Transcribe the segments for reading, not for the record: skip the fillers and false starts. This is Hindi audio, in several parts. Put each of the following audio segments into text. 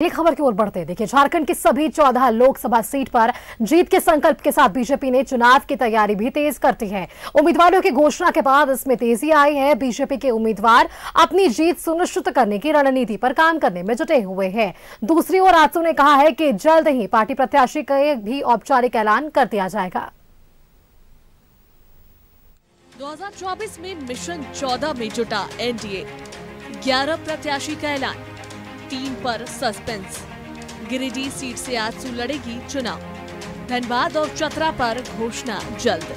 एक खबर की ओर बढ़ते हैं। देखिए, झारखंड की सभी 14 लोकसभा सीट पर जीत के संकल्प के साथ बीजेपी ने चुनाव की तैयारी भी तेज कर दी है। उम्मीदवारों की घोषणा के बाद इसमें तेजी आई है। बीजेपी के उम्मीदवार अपनी जीत सुनिश्चित करने की रणनीति पर काम करने में जुटे हुए हैं। दूसरी ओर आजसू ने कहा है कि जल्द ही पार्टी प्रत्याशी का भी औपचारिक ऐलान कर दिया जाएगा। 2024 में मिशन 14 में जुटा एनडीए, 11 प्रत्याशी का ऐलान, 3 पर सस्पेंस। गिरिडीह सीट से आजसू लड़ेगी चुनाव। धनबाद और चतरा पर घोषणा जल्द।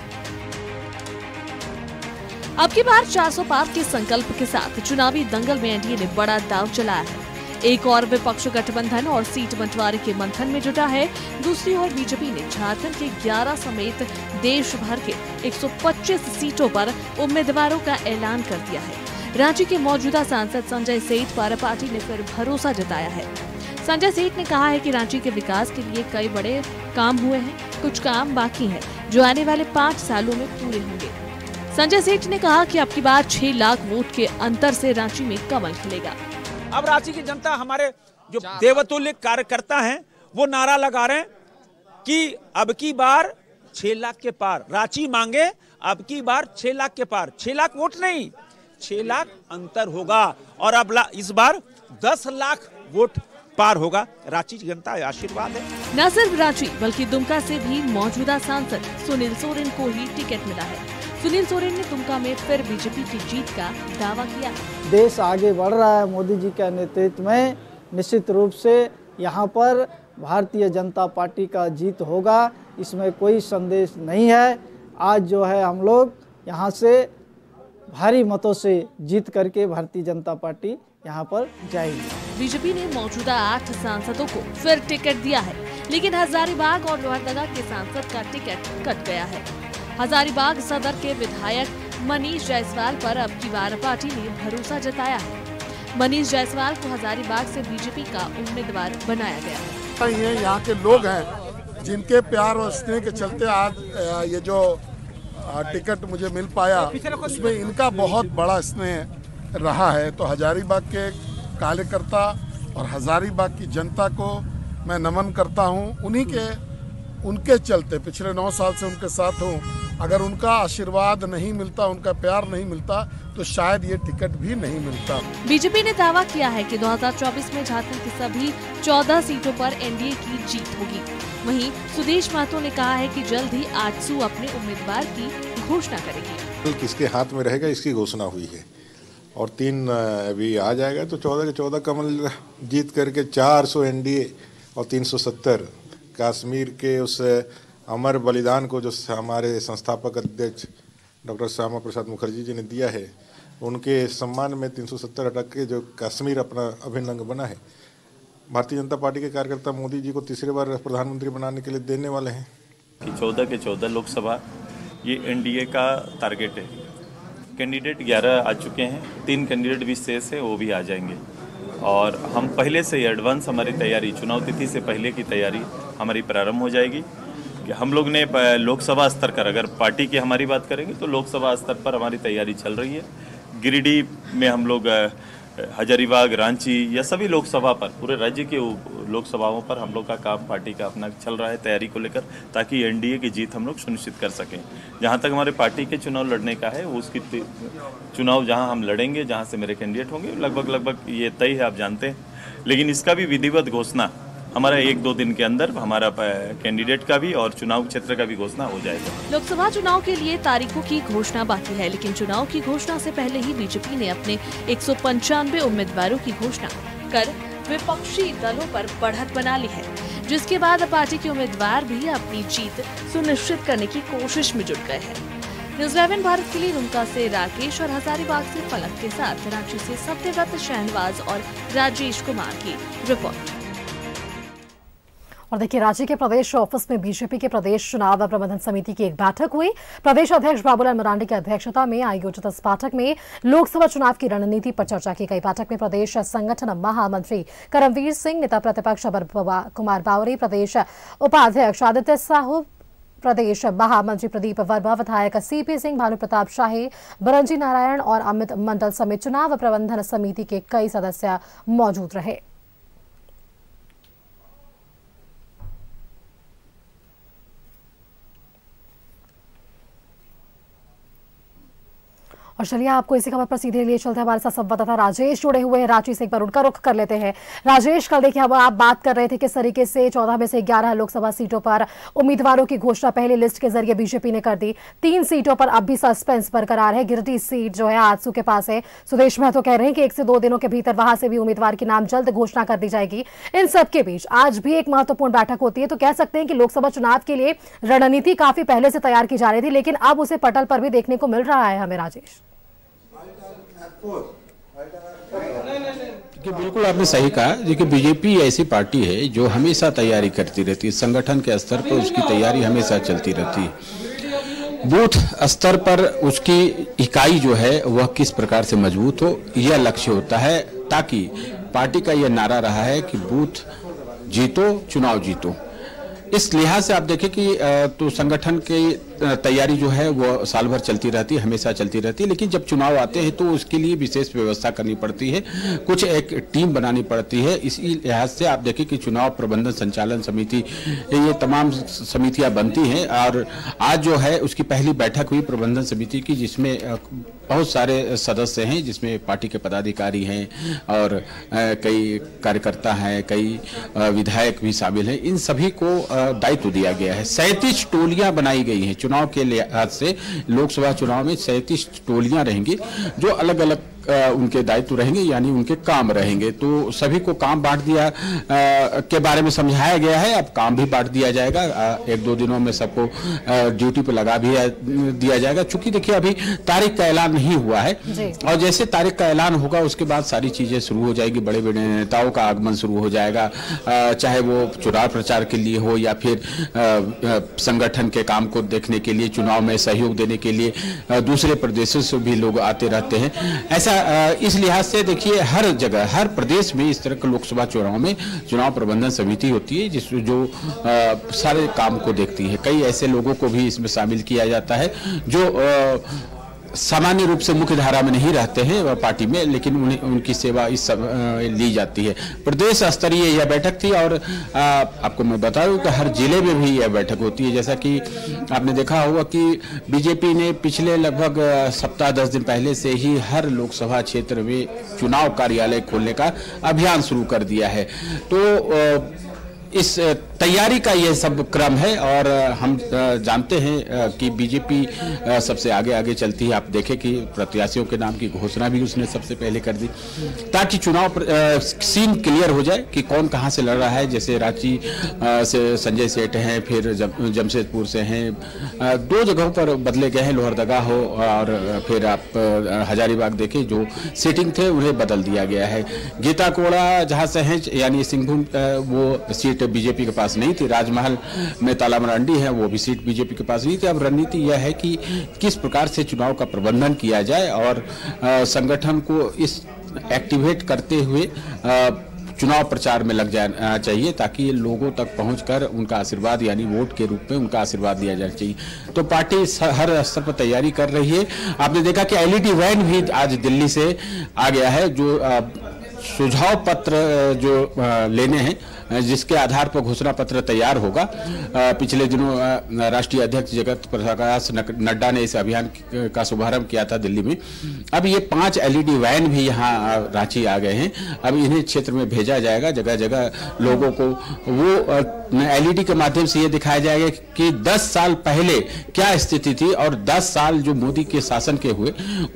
अब की बार 400 पार के संकल्प के साथ चुनावी दंगल में एनडीए ने बड़ा दांव चलाया है। एक और विपक्ष गठबंधन और सीट बंटवारे के मंथन में जुटा है। दूसरी ओर बीजेपी ने झारखंड के 11 समेत देश भर के 125 सीटों पर उम्मीदवारों का ऐलान कर दिया है। रांची के मौजूदा सांसद संजय सेठ पर पार्टी ने फिर भरोसा जताया है। संजय सेठ ने कहा है कि रांची के विकास के लिए कई बड़े काम हुए हैं, कुछ काम बाकी हैं जो आने वाले 5 सालों में पूरे होंगे। संजय सेठ ने कहा कि अब की बार 6 लाख वोट के अंतर से रांची में कमल खिलेगा। अब रांची की जनता, हमारे जो देवतुल्य कार्यकर्ता हैं, वो नारा लगा रहे हैं कि अब की बार 6 लाख के पार। रांची मांगे अब की बार 6 लाख के पार। 6 लाख वोट नहीं, 6 लाख अंतर होगा और अब इस बार 10 लाख वोट पार होगा। रांची की जनता आशीर्वाद है। न सिर्फ रांची बल्कि दुमका से भी मौजूदा सांसद सुनील सोरेन को ही टिकट मिला है। सुनील सोरेन ने दुमका में फिर बीजेपी की जीत का दावा किया है। देश आगे बढ़ रहा है मोदी जी के नेतृत्व में। निश्चित रूप से यहाँ पर भारतीय जनता पार्टी का जीत होगा, इसमें कोई संदेश नहीं है। आज जो है हम लोग यहाँ से भारी मतों से जीत करके भारतीय जनता पार्टी यहाँ पर जाएगी। बीजेपी ने मौजूदा 8 सांसदों को फिर टिकट दिया है, लेकिन हजारीबाग और लोहरदगा के सांसद का टिकट कट गया है। हजारीबाग सदर के विधायक मनीष जायसवाल पर अब की बार पार्टी ने भरोसा जताया है। मनीष जायसवाल को हजारीबाग से बीजेपी का उम्मीदवार बनाया गया है। ये यहाँ के लोग हैं जिनके प्यार और स्नेह के चलते आज ये जो टिकट मुझे मिल पाया, उसमें इनका बहुत बड़ा स्नेह रहा है। तो हजारीबाग के कार्यकर्ता और हजारीबाग की जनता को मैं नमन करता हूँ। उनके चलते पिछले 9 साल से उनके साथ हूँ। अगर उनका आशीर्वाद नहीं मिलता, उनका प्यार नहीं मिलता, तो शायद ये टिकट भी नहीं मिलता। बीजेपी ने दावा किया है कि 2024 में झारखंड की सभी 14 सीटों पर एनडीए की जीत होगी। वहीं सुदेश महतो ने कहा है कि जल्द ही आजसू अपने उम्मीदवार की घोषणा करेगी। किसके हाथ में रहेगा इसकी घोषणा हुई है और 3 अभी आ जाएगा तो 14 के 14 कमल जीत करके 400 एनडीए और 370 कश्मीर के उस अमर बलिदान को जो हमारे संस्थापक अध्यक्ष डॉक्टर श्यामा प्रसाद मुखर्जी जी ने दिया है, उनके सम्मान में 370 अटक के जो कश्मीर अपना अभिन्न अंग बना है। भारतीय जनता पार्टी के कार्यकर्ता मोदी जी को तीसरी बार प्रधानमंत्री बनाने के लिए देने वाले हैं। 14 के 14 लोकसभा ये एनडीए का टारगेट है। कैंडिडेट 11 आ चुके हैं, 3 कैंडिडेट भी शेष है, वो भी आ जाएंगे। और हम पहले से एडवांस हमारी तैयारी, चुनाव तिथि से पहले की तैयारी हमारी प्रारंभ हो जाएगी। कि हम लोग ने लोकसभा स्तर पर, अगर पार्टी की हमारी बात करेंगे तो लोकसभा स्तर पर हमारी तैयारी चल रही है। गिरिडीह में हम लोग हजारीबाग, रांची या सभी लोकसभा पर, पूरे राज्य के लोकसभाओं पर हम लोग का काम पार्टी का अपना चल रहा है तैयारी को लेकर, ताकि एनडीए की जीत हम लोग सुनिश्चित कर सकें। जहां तक हमारे पार्टी के चुनाव लड़ने का है, उसकी चुनाव जहां हम लड़ेंगे, जहां से मेरे कैंडिडेट होंगे, लगभग ये तय है, आप जानते हैं। लेकिन इसका भी विधिवत घोषणा हमारा 1-2 दिन के अंदर हमारा कैंडिडेट का भी और चुनाव क्षेत्र का भी घोषणा हो जाएगा। लोकसभा चुनाव के लिए तारीखों की घोषणा बाकी है, लेकिन चुनाव की घोषणा से पहले ही बीजेपी ने अपने 195 उम्मीदवारों की घोषणा कर विपक्षी दलों पर बढ़त बना ली है, जिसके बाद पार्टी के उम्मीदवार भी अपनी जीत सुनिश्चित करने की कोशिश में जुट गए हैं। न्यूज़ 11 भारत के लिए दुमका से राकेश और हजारीबाग से फलक के साथ रांची से सत्यव्रत, शहनवाज और राजेश कुमार की रिपोर्ट। और देखिए, रांची के प्रदेश ऑफिस में बीजेपी के प्रदेश चुनाव प्रबंधन समिति की एक बैठक हुई। प्रदेश अध्यक्ष बाबूलाल मरांडी की अध्यक्षता में आयोजित इस बैठक में लोकसभा चुनाव की रणनीति पर चर्चा की गई। बैठक में प्रदेश संगठन महामंत्री करमवीर सिंह, नेता प्रतिपक्ष अबर कुमार बावरी, प्रदेश उपाध्यक्ष आदित्य साहू, प्रदेश महामंत्री प्रदीप वर्मा, विधायक सीपी सिंह, भानु प्रताप शाही, बरंजी नारायण और अमित मंडल समेत चुनाव प्रबंधन समिति के कई सदस्य मौजूद रहे। और चलिए आपको इसी खबर पर सीधे लिए चलते हैं, हमारे साथ संवाददाता राजेश जुड़े हुए हैं रांची से। एक बार उनका रुख कर लेते हैं। राजेश, कल देखिए अब आप बात कर रहे थे किस तरीके से 14 में से 11 लोकसभा सीटों पर उम्मीदवारों की घोषणा पहली लिस्ट के जरिए बीजेपी ने कर दी। 3 सीटों पर अब भी सस्पेंस बरकरार है। गिरिडीह सीट जो है आजसू के पास है। सुदेश महतो कह रहे हैं कि 1 से 2 दिनों के भीतर वहां से भी उम्मीदवार के नाम जल्द घोषणा कर दी जाएगी। इन सबके बीच आज भी एक महत्वपूर्ण बैठक होती है, तो कह सकते हैं कि लोकसभा चुनाव के लिए रणनीति काफी पहले से तैयार की जा रही थी, लेकिन अब उसे पटल पर भी देखने को मिल रहा है हमें। राजेश, कि बिल्कुल आपने सही कहा। देखिए, बीजेपी ऐसी पार्टी है जो हमेशा तैयारी करती रहती है। संगठन के स्तर पर उसकी तैयारी हमेशा चलती रहती है। बूथ स्तर पर उसकी इकाई जो है वह किस प्रकार से मजबूत हो, यह लक्ष्य होता है, ताकि पार्टी का यह नारा रहा है कि बूथ जीतो चुनाव जीतो। इस लिहाज से आप देखें कि तो संगठन की तैयारी जो है वो साल भर चलती रहती है, हमेशा चलती रहती है, लेकिन जब चुनाव आते हैं तो उसके लिए विशेष व्यवस्था करनी पड़ती है, कुछ एक टीम बनानी पड़ती है। इसी लिहाज से आप देखें कि चुनाव प्रबंधन संचालन समिति, ये तमाम समितियां बनती हैं और आज जो है उसकी पहली बैठक हुई प्रबंधन समिति की, जिसमें बहुत सारे सदस्य हैं, जिसमें पार्टी के पदाधिकारी हैं और कई कार्यकर्ता हैं, कई विधायक भी शामिल हैं। इन सभी को दायित्व दिया गया है। 37 टोलियां बनाई गई हैं। चुनाव के लिहाज से लोकसभा चुनाव में 37 टोलियां रहेंगी जो अलग अलग उनके दायित्व रहेंगे, यानी उनके काम रहेंगे। तो सभी को काम बांट दिया के बारे में समझाया गया है। अब काम भी बांट दिया जाएगा। 1-2 दिनों में सबको ड्यूटी पे लगा भी दिया जाएगा। चूंकि देखिए अभी तारीख का ऐलान नहीं हुआ है, और जैसे तारीख का ऐलान होगा उसके बाद सारी चीजें शुरू हो जाएगी। बड़े बड़े नेताओं का आगमन शुरू हो जाएगा, चाहे वो चुनाव प्रचार के लिए हो या फिर संगठन के काम को देखने के लिए, चुनाव में सहयोग देने के लिए दूसरे प्रदेशों से भी लोग आते रहते हैं। ऐसा इस लिहाज से देखिए हर जगह, हर प्रदेश में इस तरह के लोकसभा चुनाव में चुनाव प्रबंधन समिति होती है जो सारे काम को देखती है। कई ऐसे लोगों को भी इसमें शामिल किया जाता है जो सामान्य रूप से मुख्य धारा में नहीं रहते हैं पार्टी में, लेकिन उनकी सेवा इस सब ली जाती है। प्रदेश स्तरीय यह बैठक थी और आपको मैं बता दूं कि हर जिले में भी यह बैठक होती है। जैसा कि आपने देखा होगा कि बीजेपी ने पिछले लगभग सप्ताह 10 दिन पहले से ही हर लोकसभा क्षेत्र में चुनाव कार्यालय खोलने का अभियान शुरू कर दिया है। तो इस तैयारी का यह सब क्रम है और हम जानते हैं कि बीजेपी सबसे आगे आगे चलती है। आप देखें कि प्रत्याशियों के नाम की घोषणा भी उसने सबसे पहले कर दी, ताकि चुनाव सीन क्लियर हो जाए कि कौन कहां से लड़ रहा है। जैसे रांची से संजय सेठ हैं, फिर जमशेदपुर से हैं, 2 जगहों पर बदले गए हैं, लोहरदगा हो और फिर आप हजारीबाग देखें, जो सीटिंग थे उन्हें बदल दिया गया है। गीता कोड़ा जहां से हैं, यानी सिंहभूम, वो सीट बीजेपी के पास नहीं थी। राजमहल में ताला मरांडी है, वो भी सीट बीजेपी के पास नहीं थी। अब रणनीति यह है कि किस प्रकार से चुनाव का प्रबंधन किया जाए और संगठन को इस एक्टिवेट करते हुए चुनाव प्रचार में लग जाना चाहिए, ताकि लोगों तक पहुंचकर उनका आशीर्वाद, यानी वोट के रूप में उनका आशीर्वाद दिया जाना चाहिए। तो पार्टी हर स्तर पर तैयारी कर रही है। आपने देखा कि एलईडी वैन भी आज दिल्ली से आ गया है, जो सुझाव पत्र जो लेने हैं, जिसके आधार पर घोषणा पत्र तैयार होगा। पिछले दिनों राष्ट्रीय अध्यक्ष जगत प्रकाश नड्डा ने इस अभियान का शुभारंभ किया था दिल्ली में। अब ये 5 एलईडी वैन भी यहाँ रांची आ गए हैं। अब इन्हें क्षेत्र में भेजा जाएगा, जगह जगह लोगों को वो एलईडी के माध्यम से ये दिखाया जाएगा कि 10 साल पहले क्या स्थिति थी और 10 साल जो मोदी के शासन के हुए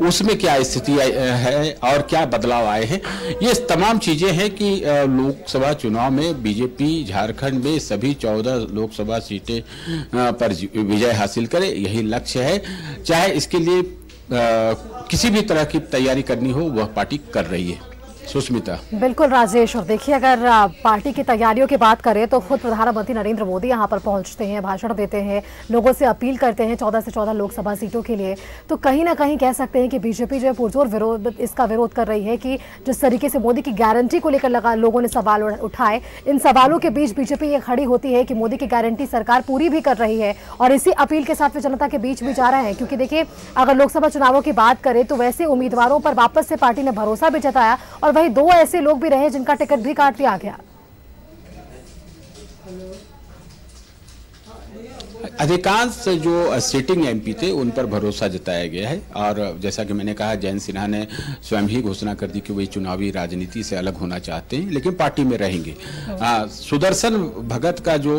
उसमें क्या स्थिति है और क्या बदलाव आए हैं। ये तमाम चीजें हैं कि लोकसभा चुनाव में बीजेपी झारखंड में सभी 14 लोकसभा सीटें पर विजय हासिल करे, यही लक्ष्य है। चाहे इसके लिए किसी भी तरह की तैयारी करनी हो, वह पार्टी कर रही है। सुष्मिता। बिल्कुल राजेश, और देखिए अगर पार्टी की तैयारियों की बात करें तो खुद प्रधानमंत्री नरेंद्र मोदी यहां पर पहुंचते हैं, भाषण देते हैं, लोगों से अपील करते हैं 14 से 14 लोकसभा सीटों के लिए। तो कहीं ना कहीं कह सकते हैं कि बीजेपी जो है पुरजोर इसका विरोध कर रही है कि जिस तरीके से मोदी की गारंटी को लेकर लोगों ने सवाल उठाए, इन सवालों के बीच बीजेपी ये खड़ी होती है कि मोदी की गारंटी सरकार पूरी भी कर रही है और इसी अपील के साथ वे जनता के बीच भी जा रहे हैं। क्योंकि देखिए अगर लोकसभा चुनावों की बात करें तो वैसे उम्मीदवारों पर वापस से पार्टी ने भरोसा भी जताया और वही 2 ऐसे लोग भी रहे जिनका टिकट भी काट दिया गया। अधिकांश जो सिटिंग एमपी थे उन पर भरोसा जताया गया है और जैसा कि मैंने कहा, जयंत सिन्हा ने स्वयं ही घोषणा कर दी कि वे चुनावी राजनीति से अलग होना चाहते हैं, लेकिन पार्टी में रहेंगे। सुदर्शन भगत का जो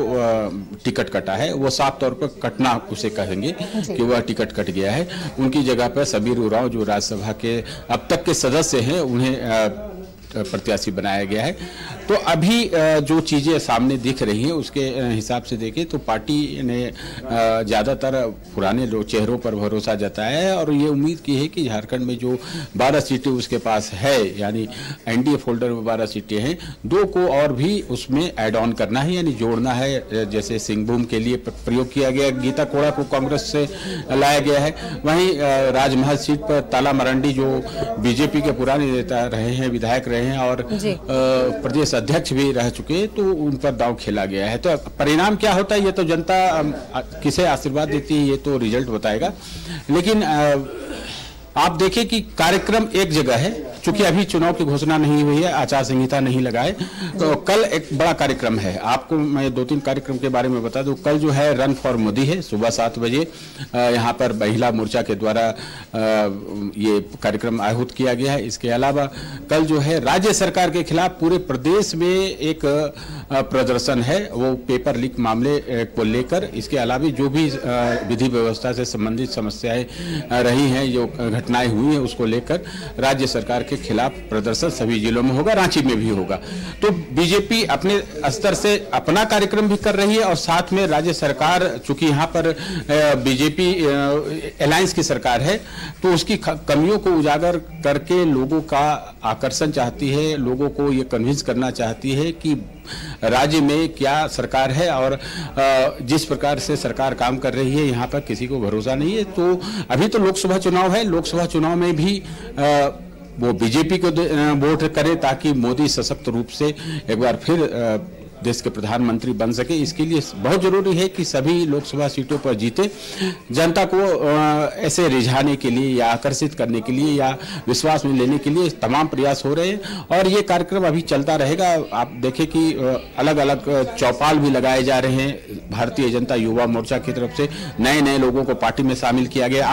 टिकट कटा है वो साफ तौर पर कटना उसे कहेंगे कि वह टिकट कट गया है। उनकी जगह पर सबीर उरांव जो राज्यसभा के अब तक के सदस्य हैं उन्हें प्रत्याशी बनाया गया है। तो अभी जो चीजें सामने दिख रही हैं उसके हिसाब से देखें तो पार्टी ने ज्यादातर पुराने चेहरों पर भरोसा जताया है और ये उम्मीद की है कि झारखंड में जो 12 सीटें उसके पास है, यानी एनडीए फोल्डर में 12 सीटें हैं, 2 को और भी उसमें ऐड ऑन करना है, यानी जोड़ना है। जैसे सिंहभूम के लिए प्रयोग किया गया, गीता कोड़ा को कांग्रेस से लाया गया है। वहीं राजमहल सीट पर ताला मरांडी जो बीजेपी के पुराने नेता रहे हैं, विधायक रहे हैं और प्रदेश अध्यक्ष भी रह चुके, तो उन पर दांव खेला गया है। तो परिणाम क्या होता है ये तो जनता किसे आशीर्वाद देती है ये तो रिजल्ट बताएगा। लेकिन आप देखें कि कार्यक्रम एक जगह है, चूंकि अभी चुनाव की घोषणा नहीं हुई है, आचार संहिता नहीं लगाए, तो कल एक बड़ा कार्यक्रम है। आपको मैं 2-3 कार्यक्रम के बारे में बता दूं। कल जो है रन फॉर मोदी है, सुबह 7 बजे यहाँ पर महिला मोर्चा के द्वारा ये कार्यक्रम आयोजित किया गया है। इसके अलावा कल जो है राज्य सरकार के खिलाफ पूरे प्रदेश में एक प्रदर्शन है, वो पेपर लीक मामले को लेकर। इसके अलावा जो भी विधि व्यवस्था से संबंधित समस्याएं रही हैं, जो घटनाएं हुई हैं, उसको लेकर राज्य सरकार के खिलाफ प्रदर्शन सभी जिलों में होगा, रांची में भी होगा। तो बीजेपी अपने स्तर से अपना कार्यक्रम भी कर रही है और साथ में राज्य सरकार, चूंकि यहाँ पर बीजेपी अलायंस की सरकार है, तो उसकी कमियों को उजागर करके लोगों का आकर्षण चाहती है, लोगों को ये कन्विंस करना चाहती है कि राज्य में क्या सरकार है और जिस प्रकार से सरकार काम कर रही है यहाँ पर किसी को भरोसा नहीं है। तो अभी तो लोकसभा चुनाव है, लोकसभा चुनाव में भी वो बीजेपी को वोट करे ताकि मोदी सशक्त रूप से एक बार फिर देश के प्रधानमंत्री बन सके। इसके लिए बहुत जरूरी है कि सभी लोकसभा सीटों पर जीते। जनता को ऐसे रिझाने के लिए या आकर्षित करने के लिए या विश्वास में लेने के लिए तमाम प्रयास हो रहे हैं और ये कार्यक्रम अभी चलता रहेगा। आप देखें कि अलग अलग चौपाल भी लगाए जा रहे हैं। भारतीय जनता युवा मोर्चा की तरफ से नए नए लोगों को पार्टी में शामिल किया गया।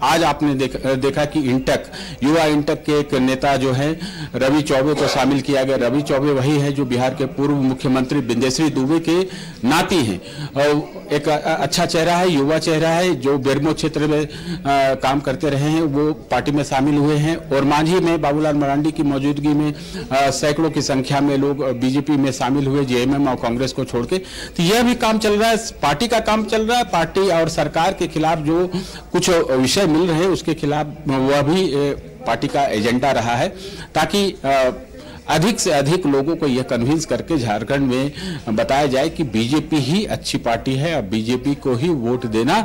आज आपने देखा कि इंटक, युवा इंटक के एक नेता जो है रवि चौबे को शामिल किया गया। रवि चौबे वही है जो बिहार के पूर्व मुख्यमंत्री बिंदेश्वरी दुबे के नाती हैं और एक अच्छा चेहरा है, युवा चेहरा है, जो बेरमो क्षेत्र में काम करते रहे हैं, वो पार्टी में शामिल हुए हैं। और मांझी में बाबूलाल मरांडी की मौजूदगी में सैकड़ों की संख्या में लोग बीजेपी में शामिल हुए, जेएमएम और कांग्रेस को छोड़ के। तो यह भी काम चल रहा है, पार्टी का काम चल रहा है। पार्टी और सरकार के खिलाफ जो कुछ विषय मिल रहे हैं उसके खिलाफ वह भी पार्टी का एजेंडा रहा है, ताकि अधिक से अधिक लोगों को यह कन्विंस करके झारखंड में बताया जाए कि बीजेपी ही अच्छी पार्टी है और बीजेपी को ही वोट देना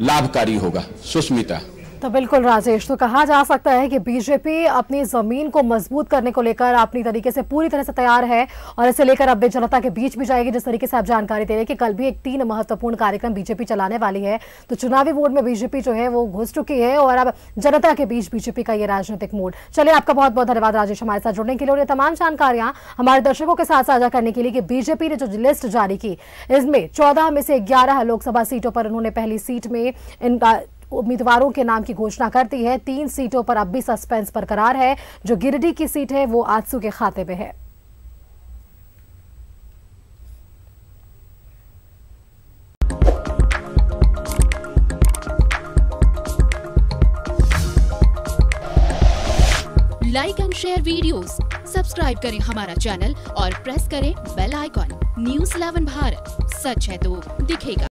लाभकारी होगा। सुष्मिता। तो बिल्कुल राजेश, तो कहा जा सकता है कि बीजेपी अपनी जमीन को मजबूत करने को लेकर अपनी तरीके से पूरी तरह से तैयार है और इसे लेकर अब जनता के बीच भी जाएगी। जिस तरीके से आप जानकारी दे रहे हैं कि कल भी एक 3 महत्वपूर्ण कार्यक्रम बीजेपी चलाने वाली है, तो चुनावी मोड में बीजेपी जो है वो घुस चुकी है और अब जनता के बीच बीजेपी का ये राजनीतिक मोड। चलिए, आपका बहुत बहुत धन्यवाद राजेश हमारे साथ जुड़ने के लिए और ये तमाम जानकारियां हमारे दर्शकों के साथ साझा करने के लिए कि बीजेपी ने जो लिस्ट जारी की इसमें 14 में से 11 लोकसभा सीटों पर उन्होंने पहली सीट में इनका उम्मीदवारों के नाम की घोषणा करती है। 3 सीटों पर अब भी सस्पेंस बरकरार है। जो गिरिडीह की सीट है वो आजसू के खाते में है। Like and share videos, subscribe करें हमारा चैनल और प्रेस करें बेल आइकॉन। News 11 भारत, सच है तो दिखेगा।